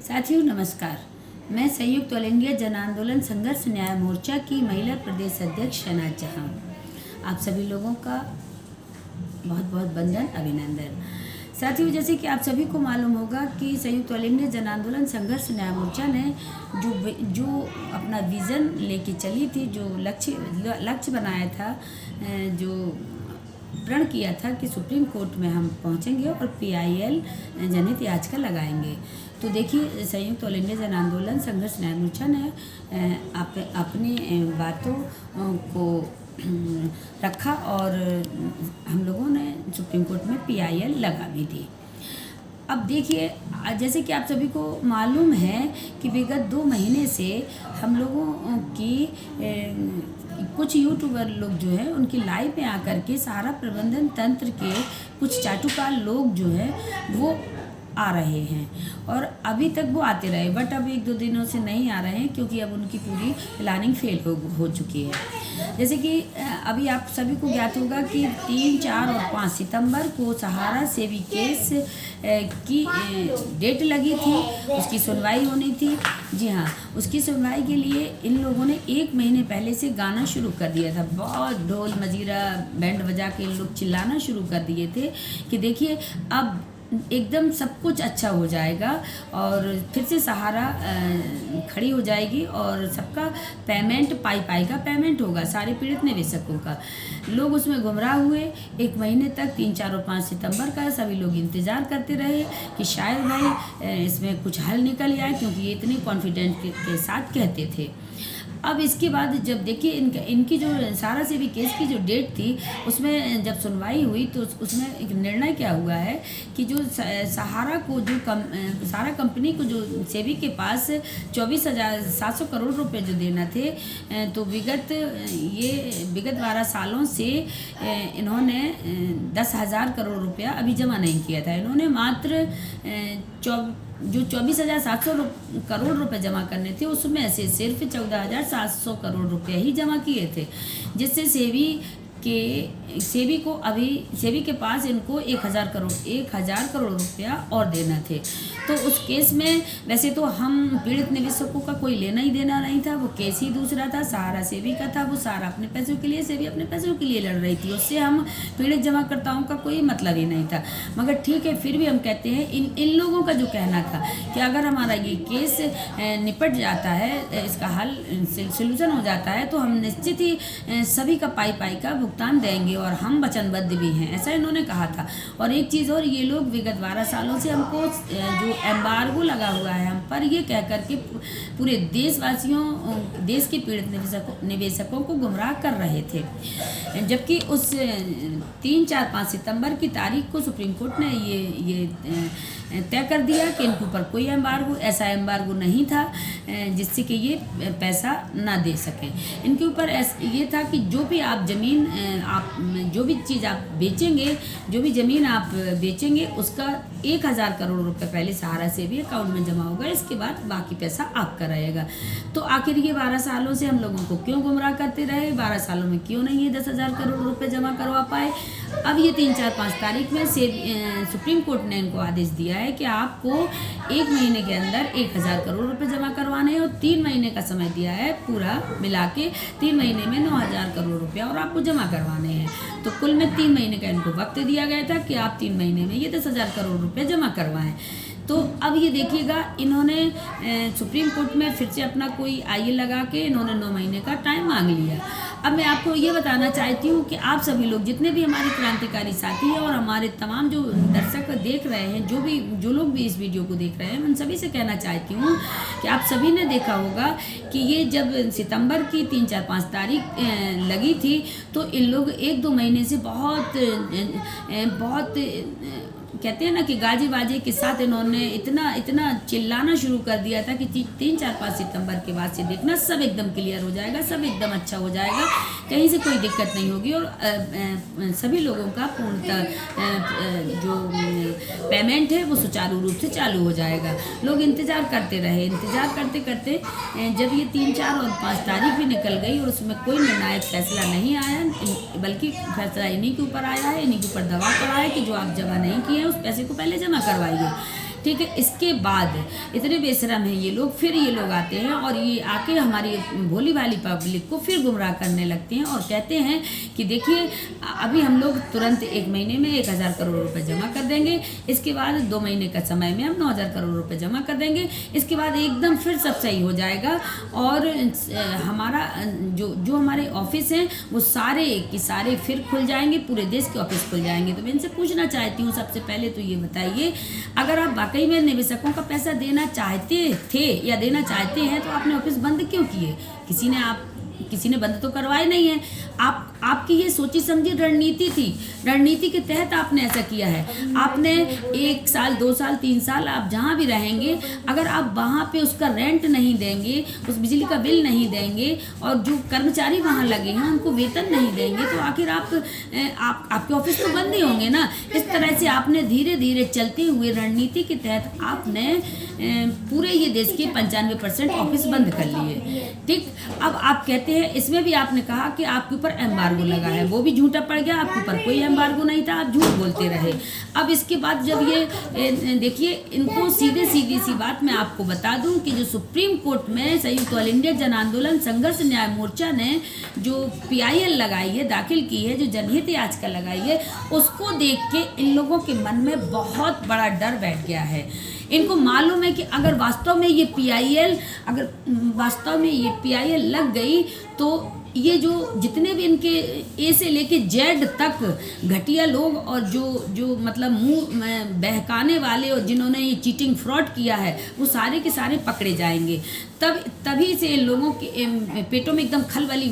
साथियों नमस्कार। मैं संयुक्त ऑल इंडिया जन आंदोलन संघर्ष न्याय मोर्चा की महिला प्रदेश अध्यक्ष शहनाज जहां आप सभी लोगों का बहुत बहुत वंदन अभिनंदन। साथियों, जैसे कि आप सभी को मालूम होगा कि संयुक्त ऑल इंडिया जन आंदोलन संघर्ष न्याय मोर्चा ने जो अपना विज़न लेके चली थी, जो लक्ष्य बनाया था, जो प्रण किया था कि सुप्रीम कोर्ट में हम पहुंचेंगे और PIL जनहित याचिका लगाएंगे। तो देखिए, संयुक्त ऑल इंडिया जन आंदोलन संघर्ष न्याय मोर्चा ने अपनी बातों को रखा और हम लोगों ने सुप्रीम कोर्ट में PIL लगा भी दी। अब देखिए, जैसे कि आप सभी को मालूम है कि विगत 2 महीने से हम लोगों की कुछ यूट्यूबर लोग जो है उनकी लाइव में आकर के सारा प्रबंधन तंत्र के कुछ चाटुकार लोग जो है वो आ रहे हैं और अभी तक वो आते रहे, बट अब 1-2 दिनों से नहीं आ रहे हैं क्योंकि अब उनकी पूरी प्लानिंग फेल हो चुकी है। जैसे कि अभी आप सभी को ज्ञात होगा कि 3, 4 और 5 सितंबर को सहारा सेवी केस की डेट लगी थी, उसकी सुनवाई होनी थी। जी हाँ, उसकी सुनवाई के लिए इन लोगों ने 1 महीने पहले से गाना शुरू कर दिया था। बहुत ढोल मजीरा बैंड बजा के इन लोग चिल्लाना शुरू कर दिए थे कि देखिए अब एकदम सब कुछ अच्छा हो जाएगा और फिर से सहारा खड़ी हो जाएगी और सबका पेमेंट पाई का पेमेंट होगा, सारे पीड़ित निवेशकों का। लोग उसमें गुमराह हुए। 1 महीने तक 3, 4 और 5 सितंबर का सभी लोग इंतज़ार करते रहे कि शायद भाई इसमें कुछ हल निकल आए, क्योंकि ये इतने कॉन्फिडेंट के साथ कहते थे। अब इसके बाद जब देखिए इनकी जो सहारा सेवी केस की जो डेट थी, उसमें जब सुनवाई हुई तो उसमें एक निर्णय क्या हुआ है कि जो सहारा को सहारा कंपनी को जो सेवी के पास 24,700 करोड़ रुपए जो देना थे, तो विगत 12 सालों से इन्होंने 10,000 करोड़ रुपया अभी जमा नहीं किया था। इन्होंने मात्र जो 24,700 करोड़ रुपए जमा करने थे, उसमें से सिर्फ 14,700 करोड़ रुपए ही जमा किए थे, जिससे सेवी के पास इनको 1,000 करोड़ रुपया और देना थे। तो उस केस में वैसे तो हम पीड़ित निवेशकों का कोई लेना ही देना नहीं था, वो केस ही दूसरा था, सहारा सेवी का था। वो सहारा अपने पैसों के लिए, सेवी अपने पैसों के लिए लड़ रही थी, उससे हम पीड़ित जमाकर्ताओं का कोई मतलब ही नहीं था। मगर ठीक है, फिर भी हम कहते हैं इन लोगों का जो कहना था कि अगर हमारा ये केस निपट जाता है, इसका हल सोल्यूशन हो जाता है, तो हम निश्चित ही सभी का पाई का भुगतान देंगे और हम वचनबद्ध भी हैं, ऐसा इन्होंने कहा था। और एक चीज़ और, ये लोग विगत 12 सालों से हमको जो एम्बार्गो लगा हुआ है हम पर, ये कह करके पूरे देश के पीड़ित निवेशकों को गुमराह कर रहे थे। जबकि उस 3, 4, 5 सितंबर की तारीख को सुप्रीम कोर्ट ने ये तय कर दिया कि इनके ऊपर कोई ऐसा एम्बार्गो नहीं था जिससे कि ये पैसा ना दे सकें। इनके ऊपर ये था कि जो भी जो भी चीज़ आप बेचेंगे, जो भी ज़मीन आप बेचेंगे, उसका 1,000 करोड़ रुपए पहले सहारा से भी अकाउंट में जमा होगा, इसके बाद बाकी पैसा आपका रहेगा। तो आखिर ये 12 सालों से हम लोगों को क्यों गुमराह करते रहे? 12 सालों में क्यों नहीं ये 10,000 करोड़ रुपए जमा करवा पाए? अब ये 3, 4, 5 तारीख में सुप्रीम कोर्ट ने इनको आदेश दिया है कि आपको 1 महीने के अंदर 1,000 करोड़ रुपए जमा करवाने हैं और 3 महीने का समय दिया है, पूरा मिला के 3 महीने में 9,000 करोड़ रुपया और आपको जमा करवाने हैं। तो कुल में 3 महीने का इनको वक्त दिया गया था कि आप 3 महीने में ये 10,000 करोड़ रुपये जमा करवाएं। तो अब ये देखिएगा, इन्होंने सुप्रीम कोर्ट में फिर से अपना कोई IL लगा के इन्होंने 9 महीने का टाइम मांग लिया। अब मैं आपको ये बताना चाहती हूँ कि आप सभी लोग, जितने भी हमारे क्रांतिकारी साथी हैं और हमारे तमाम जो दर्शक देख रहे हैं, जो लोग भी इस वीडियो को देख रहे हैं, मैं उन सभी से कहना चाहती हूँ कि आप सभी ने देखा होगा कि ये जब सितंबर की 3, 4, 5 तारीख लगी थी, तो इन लोग 1-2 महीने से बहुत कहते हैं ना कि गाजे बाजे के साथ इन्होंने इतना चिल्लाना शुरू कर दिया था कि 3, 4, 5 सितंबर के बाद से देखना सब एकदम क्लियर हो जाएगा, सब एकदम अच्छा हो जाएगा, कहीं से कोई दिक्कत नहीं होगी और सभी लोगों का पूर्णतः जो पेमेंट है वो सुचारू रूप से चालू हो जाएगा। लोग इंतज़ार करते रहे, इंतज़ार करते करते जब ये 3, 4 और 5 तारीख भी निकल गई और उसमें कोई निर्णायक फैसला नहीं आया, बल्कि फैसला इन्हीं के ऊपर आया है, इन्हीं के ऊपर दबाव पड़ा है कि जो आप जमा नहीं किए उस पैसे को पहले जमा करवाइए। ठीक है। इसके बाद इतने बेशरम हैं ये लोग, फिर ये लोग आते हैं और ये आके हमारी भोली भाली पब्लिक को फिर गुमराह करने लगते हैं और कहते हैं कि देखिए अभी हम लोग तुरंत 1 महीने में 1000 करोड़ रुपए जमा कर देंगे, इसके बाद 2 महीने का समय में हम 9000 करोड़ रुपए जमा कर देंगे, इसके बाद एकदम फिर सब सही हो जाएगा और हमारा जो हमारे ऑफिस हैं वो सारे के सारे फिर खुल जाएंगे, पूरे देश के ऑफिस खुल जाएंगे। तो मैं इनसे पूछना चाहती हूँ, सबसे पहले तो ये बताइए, अगर आप वाकई में निवेशकों का पैसा देना चाहते थे या देना चाहते हैं तो आपने ऑफिस बंद क्यों किए? किसी ने बंद तो करवाए नहीं है। आपकी ये सोची समझी रणनीति थी, रणनीति के तहत आपने ऐसा किया है। आपने 1 साल 2 साल 3 साल आप जहाँ भी रहेंगे, अगर आप वहाँ पे उसका रेंट नहीं देंगे, उस बिजली का बिल नहीं देंगे और जो कर्मचारी वहाँ लगे हैं उनको वेतन नहीं देंगे तो आखिर आपके ऑफिस तो बंद ही होंगे ना। इस तरह से आपने धीरे धीरे चलते हुए रणनीति के तहत आपने पूरे ये देश के 95% ऑफिस बंद कर लिए। ठीक, अब आप कहते हैं, इसमें भी आपने कहा कि आपके ऊपर एम्बार्गो लगा है, वो भी झूठा पड़ गया, आपके ऊपर कोई एम्बार्गो नहीं था, आप झूठ बोलते रहे। अब इसके बाद जब ये देखिए, इनको सीधी सी बात मैं आपको बता दूं कि जो सुप्रीम कोर्ट में संयुक्त ऑल इंडिया जन आंदोलन संघर्ष न्याय मोर्चा ने जो PIL लगाई है, दाखिल की है, जो जनहित याचिका लगाई है, उसको देख के इन लोगों के मन में बहुत बड़ा डर बैठ गया है। इनको मालूम है कि अगर वास्तव में ये PIL लग गई तो ये जो जितने भी इनके A से लेके Z तक घटिया लोग और जो मतलब मुंह बहकाने वाले और जिन्होंने ये चीटिंग फ्रॉड किया है, वो सारे के सारे पकड़े जाएंगे। तभी से इन लोगों के पेटों में एकदम खलबली